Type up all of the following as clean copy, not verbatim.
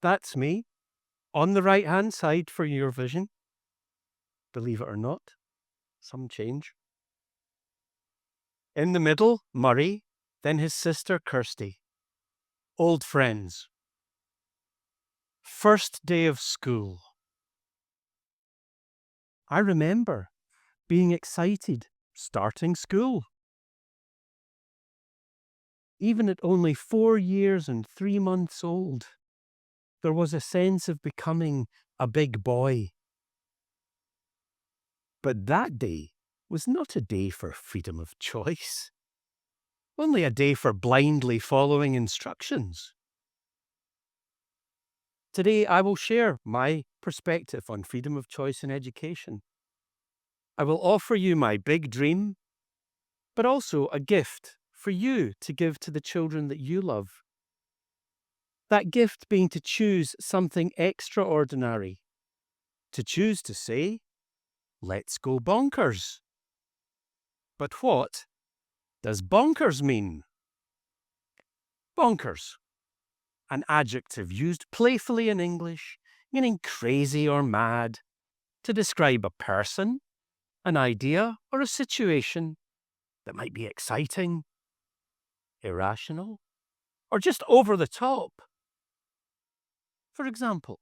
that's me. On the right-hand side for your vision. Believe it or not, some change. In the middle, Murray, then his sister Kirsty. Old friends. First day of school. I remember being excited, starting school. Even at only 4 years and 3 months old, there was a sense of becoming a big boy. But that day was not a day for freedom of choice, only a day for blindly following instructions. Today, I will share my perspective on freedom of choice in education. I will offer you my big dream, but also a gift for you to give to the children that you love. That gift being to choose something extraordinary, to choose to say, let's go bonkers. But what does bonkers mean? Bonkers, an adjective used playfully in English, meaning crazy or mad, to describe a person, an idea, or a situation that might be exciting, irrational, or just over the top. For example,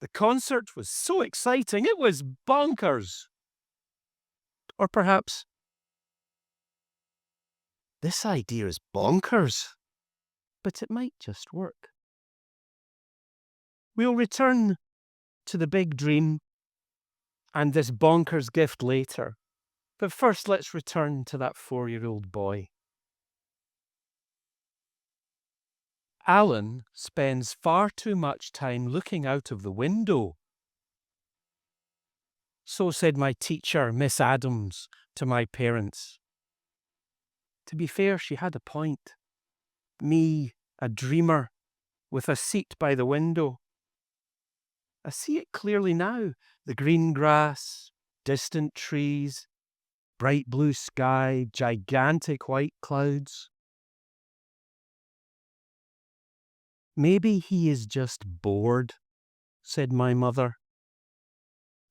the concert was so exciting it was bonkers. Or perhaps, this idea is bonkers, but it might just work. We'll return to the big dream and this bonkers gift later. But first, let's return to that 4-year-old boy. Alan spends far too much time looking out of the window. So said my teacher, Miss Adams, to my parents. To be fair, she had a point. Me, a dreamer, with a seat by the window. I see it clearly now. The green grass, distant trees, bright blue sky, gigantic white clouds. Maybe he is just bored, said my mother.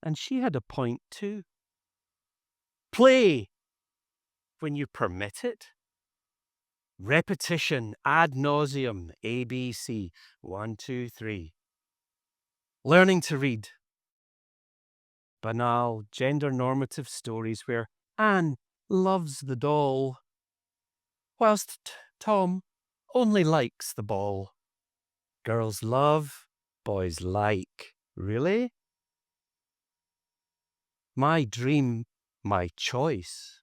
And she had a point too. Play, when you permit it. Repetition ad nauseum, ABC, 1, 2, 3. Learning to read. Banal, gender normative stories where Anne loves the doll, whilst Tom only likes the ball. Girls love, boys like. Really? My dream, my choice,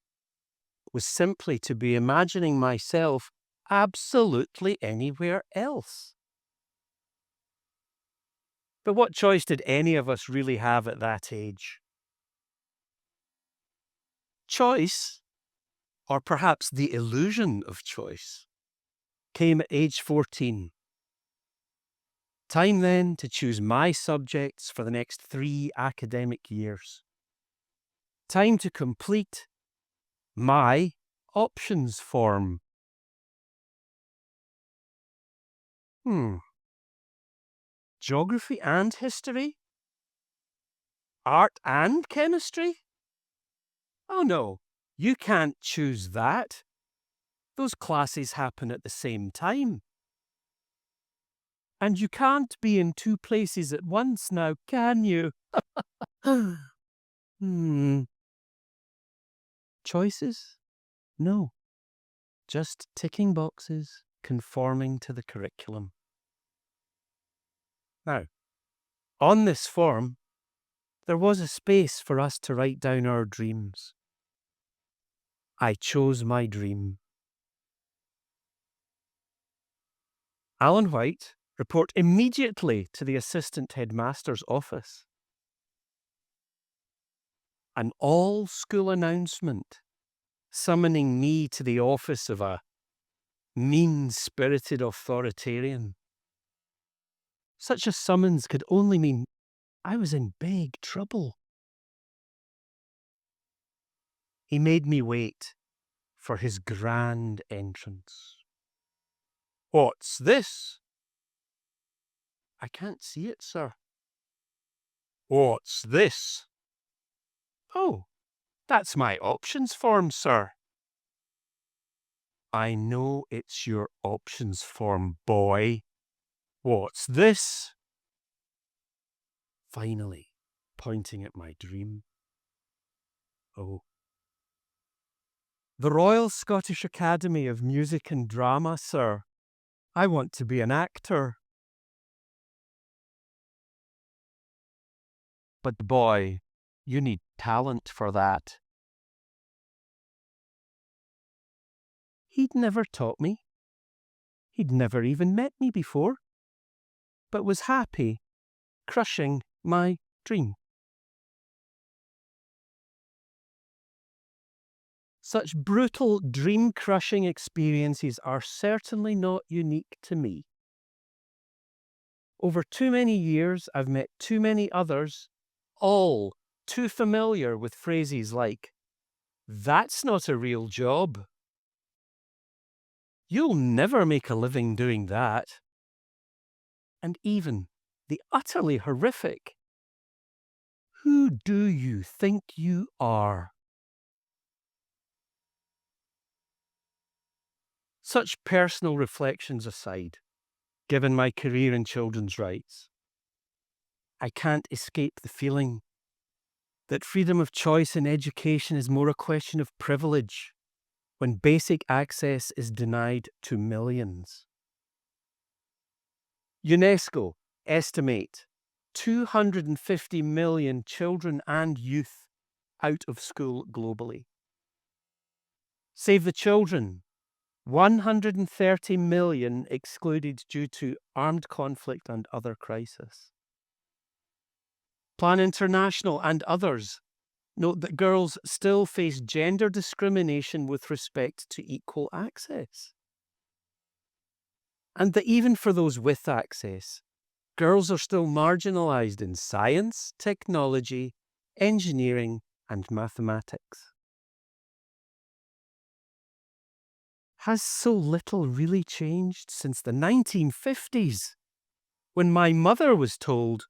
was simply to be imagining myself absolutely anywhere else. But what choice did any of us really have at that age? Choice, or perhaps the illusion of choice, came at age 14. Time then to choose my subjects for the next 3 academic years. Time to complete my options form. Geography and history? Art and chemistry? Oh no, you can't choose that. Those classes happen at the same time. And you can't be in 2 places at once now, can you? Choices? No. Just ticking boxes, conforming to the curriculum. Now, on this form, there was a space for us to write down our dreams. I chose my dream. Alan White, report immediately to the assistant headmaster's office. An all-school announcement summoning me to the office of a mean-spirited authoritarian. Such a summons could only mean I was in big trouble. He made me wait for his grand entrance. What's this? I can't see it, sir. What's this? Oh, that's my options form, sir. I know it's your options form, boy. What's this? Finally, pointing at my dream. Oh. The Royal Scottish Academy of Music and Drama, sir. I want to be an actor. But boy, you need talent for that. He'd never taught me. He'd never even met me before, but was happy, crushing my dream. Such brutal, dream-crushing experiences are certainly not unique to me. Over too many years, I've met too many others, all too familiar with phrases like, "That's not a real job." "You'll never make a living doing that." And even the utterly horrific, "Who do you think you are?" Such personal reflections aside, given my career in children's rights, I can't escape the feeling that freedom of choice in education is more a question of privilege when basic access is denied to millions. UNESCO estimate 250 million children and youth out of school globally. Save the Children, 130 million excluded due to armed conflict and other crisis. Plan International and others note that girls still face gender discrimination with respect to equal access. And that even for those with access, girls are still marginalised in science, technology, engineering, and mathematics. Has so little really changed since the 1950s, when my mother was told,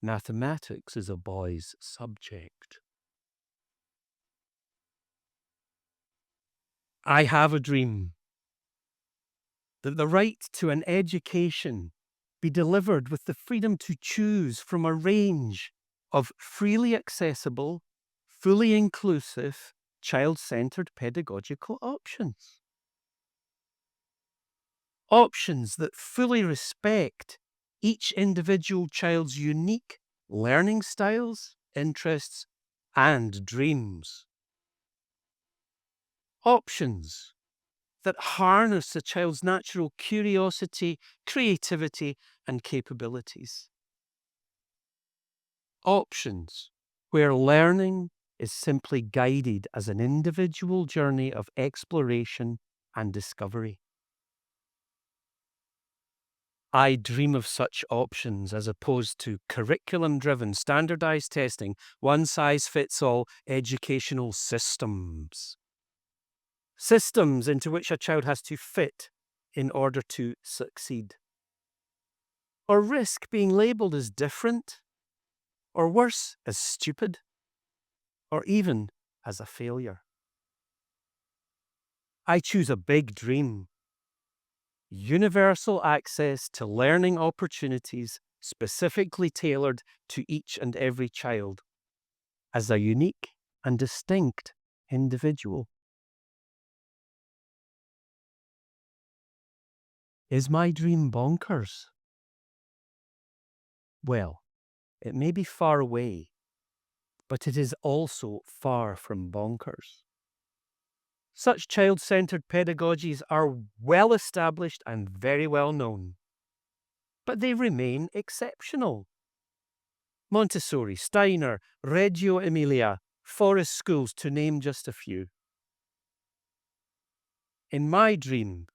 "Mathematics is a boy's subject"? I have a dream that the right to an education be delivered with the freedom to choose from a range of freely accessible, fully inclusive, child-centered pedagogical options. Options that fully respect each individual child's unique learning styles, interests, and dreams. Options that harness a child's natural curiosity, creativity, and capabilities. Options where learning is simply guided as an individual journey of exploration and discovery. I dream of such options as opposed to curriculum-driven, standardized testing, one-size-fits-all educational systems. Systems into which a child has to fit in order to succeed. Or risk being labelled as different, or worse, as stupid, or even as a failure. I choose a big dream. Universal access to learning opportunities specifically tailored to each and every child as a unique and distinct individual. Is my dream bonkers? Well, it may be far away, but it is also far from bonkers. Such child-centered pedagogies are well established and very well known, but they remain exceptional. Montessori, Steiner, Reggio Emilia, forest schools, to name just a few. In my dream,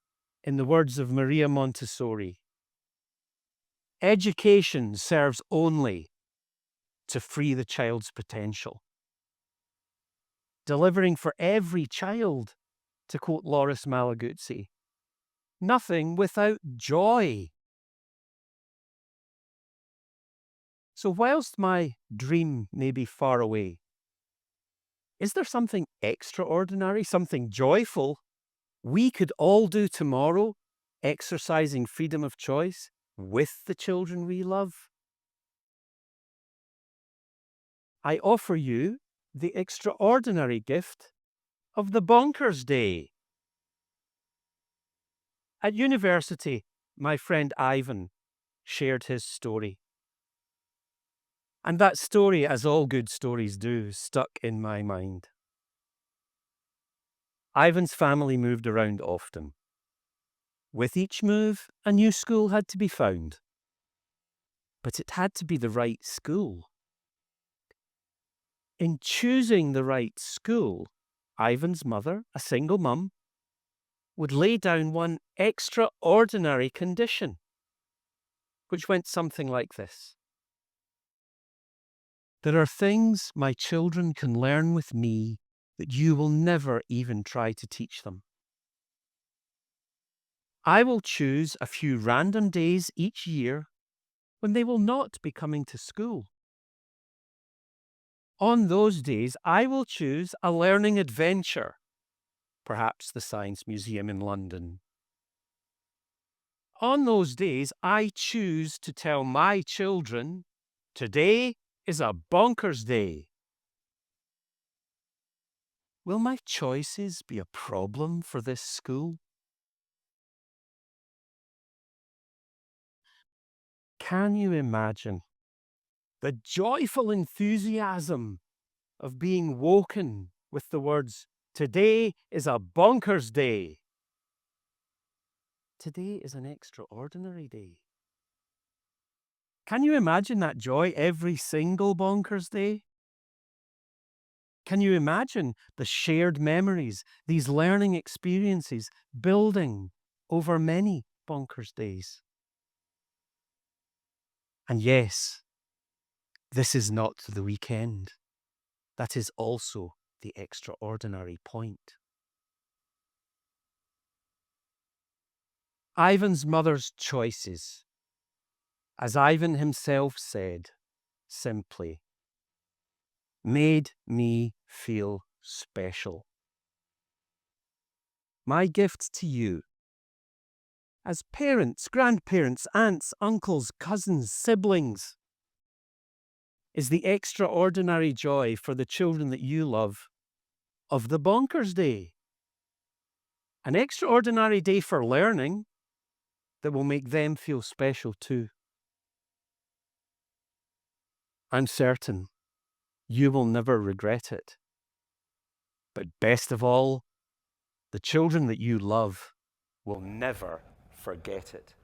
in the words of Maria Montessori, education serves only to free the child's potential. Delivering for every child, to quote Loris Malaguzzi, nothing without joy. So whilst my dream may be far away, is there something extraordinary, something joyful we could all do tomorrow, exercising freedom of choice with the children we love? I offer you the extraordinary gift of the Bonkers Day. At university, my friend Ivan shared his story. And that story, as all good stories do, stuck in my mind. Ivan's family moved around often. With each move, a new school had to be found. But it had to be the right school. In choosing the right school, Ivan's mother, a single mum, would lay down one extraordinary condition, which went something like this. There are things my children can learn with me that you will never even try to teach them. I will choose a few random days each year when they will not be coming to school. On those days, I will choose a learning adventure, perhaps the Science Museum in London. On those days, I choose to tell my children, today is a bonkers day. Will my choices be a problem for this school? Can you imagine the joyful enthusiasm of being woken with the words, today is a bonkers day? Today is an extraordinary day. Can you imagine that joy every single bonkers day? Can you imagine the shared memories, these learning experiences building over many bonkers days? And yes, this is not the weekend. That is also the extraordinary point. Ivan's mother's choices, as Ivan himself said, simply, made me feel special. My gift to you, as parents, grandparents, aunts, uncles, cousins, siblings, is the extraordinary joy for the children that you love of the Bonkers Day. An extraordinary day for learning that will make them feel special too. I'm certain you will never regret it. But best of all, the children that you love will never forget it.